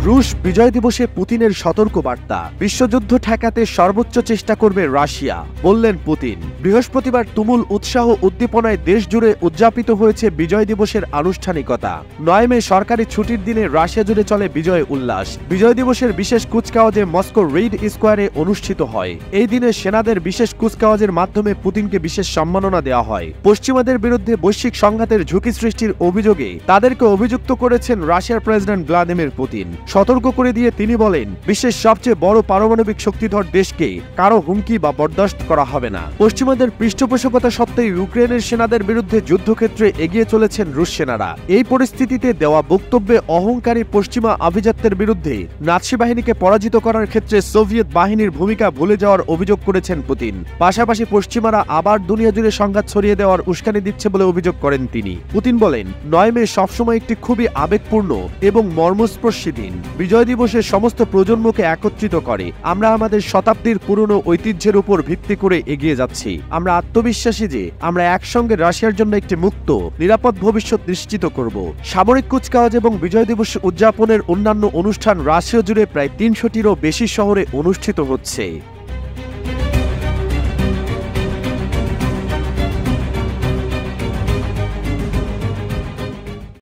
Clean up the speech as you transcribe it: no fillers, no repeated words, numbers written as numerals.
রুশ বিজয় দিবসে পুতিনের সতর্ক বার্তা, বিশ্বযুদ্ধ ঠেকাতে সর্বোচ্চ চেষ্টা করবে রাশিয়া, বললেন পুতিন। বৃহস্পতিবার তুমুল উৎসাহ উদ্দীপনায় দেশ জুড়ে উদযাপিত হয়েছে বিজয় দিবসের আনুষ্ঠানিকতা। 9 মে সরকারি ছুটির দিনে রাশিয়া জুড়ে চলে বিজয় উল্লাস। বিজয় দিবসের বিশেষ কুচকাওয়াজে মস্কোর রিড স্কোয়ারে অনুষ্ঠিত হয়। এই দিনে সেনাদের বিশেষ কুচকাওয়াজের মাধ্যমে পুতিনকে বিশেষ সম্মাননা দেওয়া হয়। পশ্চিমাদের বিরুদ্ধে বৈশ্বিক সংঘাতের ঝুঁকি সৃষ্টির অভিযোগে তাদেরকে অভিযুক্ত করেছেন রাশিয়ার প্রেসিডেন্ট ভ্লাদিমির পুতিন। সতর্ক করে দিয়ে তিনি বলেন, বিশ্বের সবচেয়ে বড় পারমাণবিক শক্তিধর দেশকে কারো হুমকি বা বরদাস্ত করা হবে না। পশ্চিমাদের পৃষ্ঠপোষকতা সত্ত্বেও ইউক্রেনের সেনাদের বিরুদ্ধে যুদ্ধক্ষেত্রে এগিয়ে চলেছেন রুশ সেনারা। এই পরিস্থিতিতে দেওয়া বক্তব্যে অহংকারী পশ্চিমা আভিজাত্যের বিরুদ্ধে নাৎসি বাহিনীকে পরাজিত করার ক্ষেত্রে সোভিয়েত বাহিনীর ভূমিকা ভুলে যাওয়ার অভিযোগ করেছেন পুতিন। পাশাপাশি পশ্চিমারা আবার দুনিয়া জুড়ে সংঘাত ছড়িয়ে দেওয়ার উস্কানি দিচ্ছে বলে অভিযোগ করেন তিনি। পুতিন বলেন, 9 মে সবসময় একটি খুবই আবেগপূর্ণ এবং মর্মস্পর্শী দিন। বিজয় দিবসের সমস্ত প্রজন্মকে একত্রিত করে। আমরা আমাদের শতাব্দীর পুরনো ঐতিহ্যের উপর ভিত্তি করে এগিয়ে যাচ্ছি। আমরা আত্মবিশ্বাসী যে আমরা একসঙ্গে রাশিয়ার জন্য একটি মুক্ত, নিরাপদ ভবিষ্যৎ নিশ্চিত করব। সামরিক কুচকাওয়াজ এবং বিজয় দিবস উদযাপনের অন্যান্য অনুষ্ঠান রাশিয়া জুড়ে প্রায় 300টিরও বেশি শহরে অনুষ্ঠিত হচ্ছে।